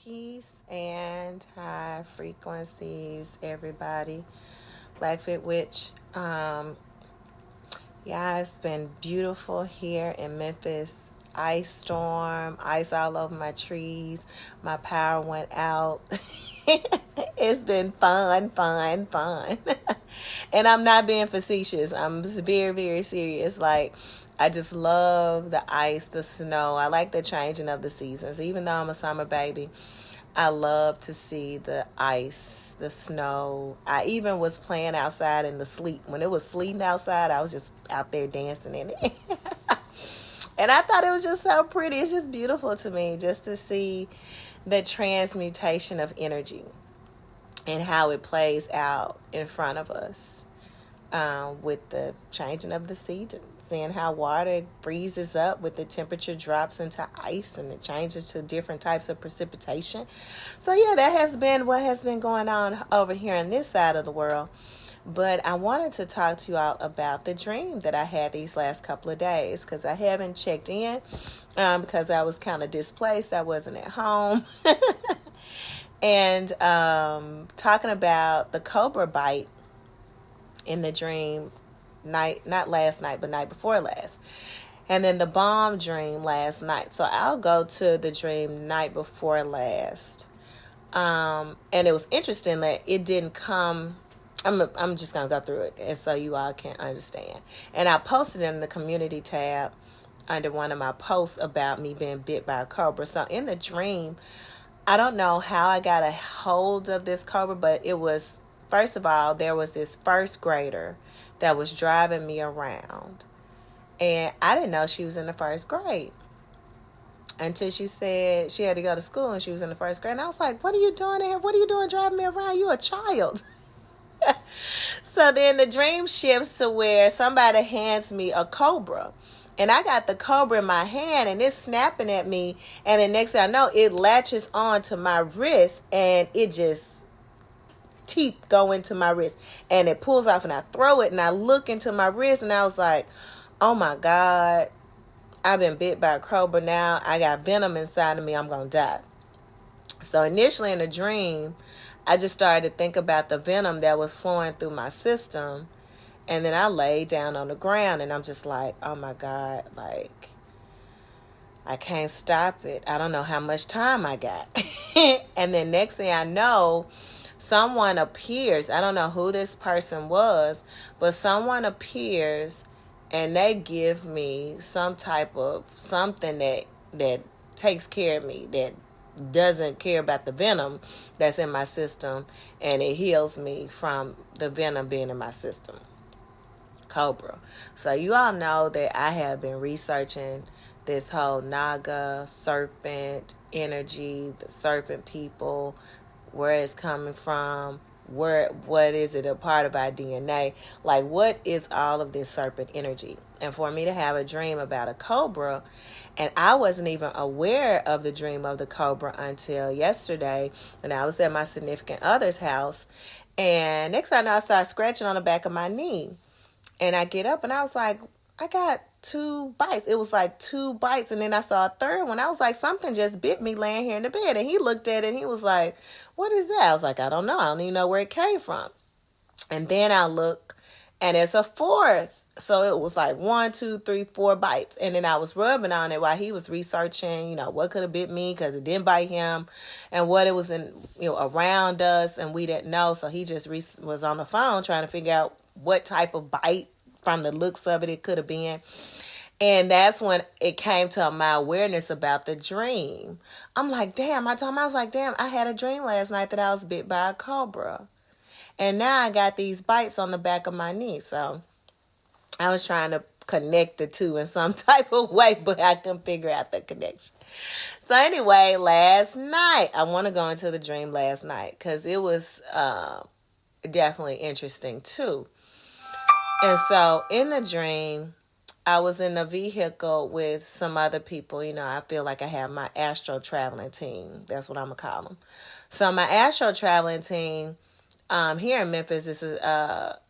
Peace and high frequencies, everybody. Blackfoot Witch. Yeah, it's been beautiful here in Memphis. Ice storm, ice all over my trees. My power went out. It's been fun, fun, fun. And I'm not being facetious. I'm just very, very serious. Like, I just love the ice, the snow. I like the changing of the seasons. Even though I'm a summer baby, I love to see the ice, the snow. I even was playing outside in the sleet. When it was sleeting outside, I was just out there dancing in it. And I thought it was just so pretty. It's just beautiful to me just to see the transmutation of energy and how it plays out in front of us with the changing of the seasons. Seeing how water freezes up with the temperature drops into ice and it changes to different types of precipitation. So yeah, that has been what has been going on over here on this side of the world. But I wanted to talk to you all about the dream that I had these last couple of days because I haven't checked in because I was kind of displaced. I wasn't at home. And talking about the Cobra bite in the dream night, not last night, but night before last. And then the bomb dream last night. So I'll go to the dream night before last. And it was interesting that it didn't come. I'm just going to go through it and so you all can understand. And I posted it in the community tab under one of my posts about me being bit by a cobra. So in the dream, I don't know how I got a hold of this cobra, but it was, first of all, there was this first grader that was driving me around. And I didn't know she was in the first grade until she said she had to go to school and she was in the first grade. And I was like, what are you doing here? What are you doing driving me around? You a child. So then the dream shifts to where somebody hands me a cobra. And I got the cobra in my hand and it's snapping at me. And the next thing I know, it latches onto my wrist and it just, teeth go into my wrist. And it pulls off and I throw it and I look into my wrist and I was like, oh my God, I've been bit by a cobra now. I got venom inside of me. I'm going to die. So initially in the dream, I just started to think about the venom that was flowing through my system. And then I laid down on the ground and I'm just like, oh my God, like, I can't stop it. I don't know how much time I got. And then next thing I know, someone appears. I don't know who this person was, but someone appears and they give me some type of something that takes care of me, that doesn't care about the venom that's in my system, and it heals me from the venom being in my system. Cobra. So you all know that I have been researching this whole Naga, serpent energy, the serpent people, where it's coming from, what is it a part of our DNA? Like, what is all of this serpent energy? And for me to have a dream about a cobra, and I wasn't even aware of the dream of the cobra until yesterday when I was at my significant other's house. And next thing I know, I started scratching on the back of my knee. And I get up and I was like, I got 2 bites. It was like 2 bites. And then I saw a third one. I was like, something just bit me laying here in the bed. And he looked at it and he was like, what is that? I was like, I don't know. I don't even know where it came from. And then I look and it's a fourth. So it was like 1, 2, 3, 4 bites. And then I was rubbing on it while he was researching, what could have bit me because it didn't bite him and what it was in, around us. And we didn't know. So he just was on the phone trying to figure out what type of bite from the looks of it could have been. And that's when it came to my awareness about the dream. I'm like, damn, I was like, damn, I had a dream last night that I was bit by a cobra. And now I got these bites on the back of my knee. So I was trying to connect the two in some type of way, but I couldn't figure out the connection. So anyway, last night, I want to go into the dream last night because it was definitely interesting too. And so in the dream, I was in a vehicle with some other people. I feel like I have my astro traveling team. That's what I'm going to call them. So my astro traveling team here in Memphis, this is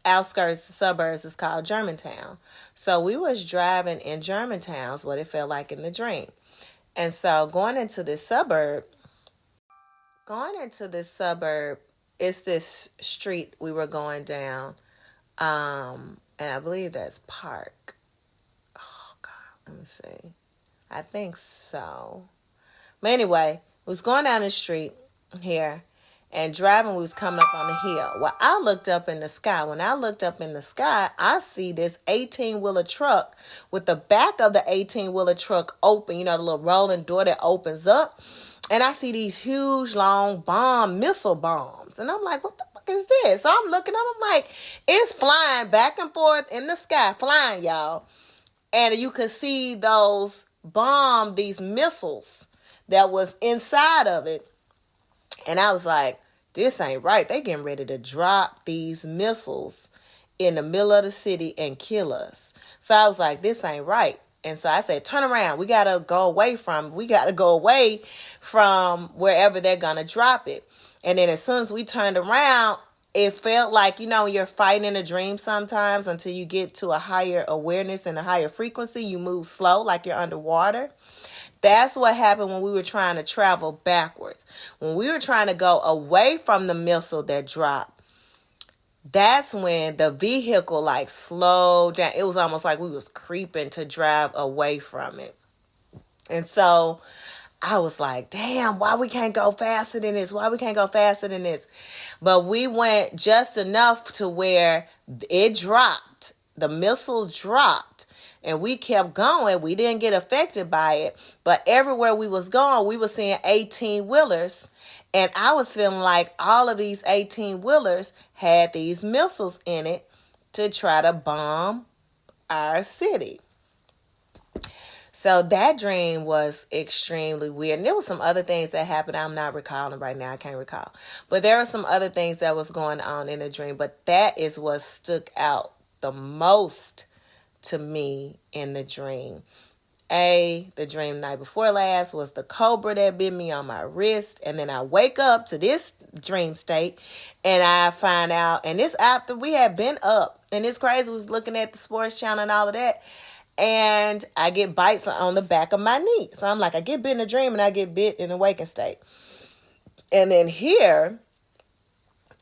outskirts, suburbs, is called Germantown. So we was driving in Germantown, is what it felt like in the dream. And so going into this suburb, going into this suburb, it's this street we were going down. And I believe that's Park. Oh God, let me see. I think so. But anyway, we was going down the street here and driving, we was coming up on the hill. Well, I looked up in the sky. When I looked up in the sky, I see this 18-wheeler truck with the back of the 18-wheeler truck open, you know, the little rolling door that opens up. And I see these huge, long missile bombs. And I'm like, what the fuck is this? So I'm looking up, I'm like, it's flying back and forth in the sky, flying, y'all. And you could see these missiles that was inside of it. And I was like, this ain't right. They getting ready to drop these missiles in the middle of the city and kill us. So I was like, this ain't right. And so I said, turn around. We got to go away from wherever they're going to drop it. And then as soon as we turned around, it felt like, you know, you're fighting in a dream sometimes until you get to a higher awareness and a higher frequency. You move slow like you're underwater. That's what happened when we were trying to travel backwards. When we were trying to go away from the missile that dropped, that's when the vehicle like slowed down. It was almost like we was creeping to drive away from it. And so I was like, damn, why we can't go faster than this? Why we can't go faster than this? But we went just enough to where it dropped. The missiles dropped. And we kept going. We didn't get affected by it. But everywhere we was going, we were seeing 18-wheelers. And I was feeling like all of these 18-wheelers had these missiles in it to try to bomb our city. So that dream was extremely weird. And there were some other things that happened. I'm not recalling right now. I can't recall. But there were some other things that was going on in the dream. But that is what stuck out the most to me in the dream. The dream night before last was the cobra that bit me on my wrist. And then I wake up to this dream state and I find out, and this after we had been up, and this crazy was looking at the sports channel and all of that. And I get bites on the back of my knee. So I'm like, I get bit in a dream and I get bit in a waking state. And then here,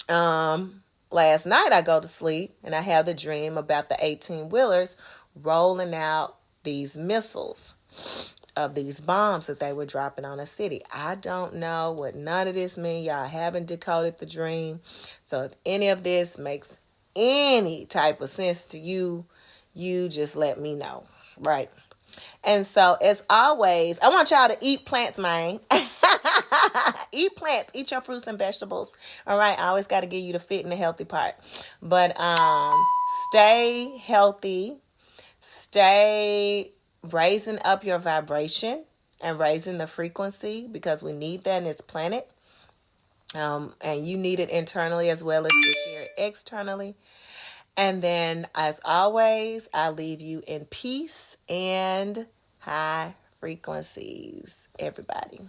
last night I go to sleep and I have the dream about the 18-wheelers rolling out these missiles of these bombs that they were dropping on the city. I don't know what none of this means. Y'all haven't decoded the dream. So if any of this makes any type of sense to you, you just let me know, right? And so, as always, I want y'all to eat plants, man. Eat plants. Eat your fruits and vegetables. All right? I always got to give you the fit and the healthy part. But stay healthy. Stay raising up your vibration and raising the frequency because we need that in this planet. And you need it internally as well as to share it externally. And then, as always, I leave you in peace and high frequencies, everybody.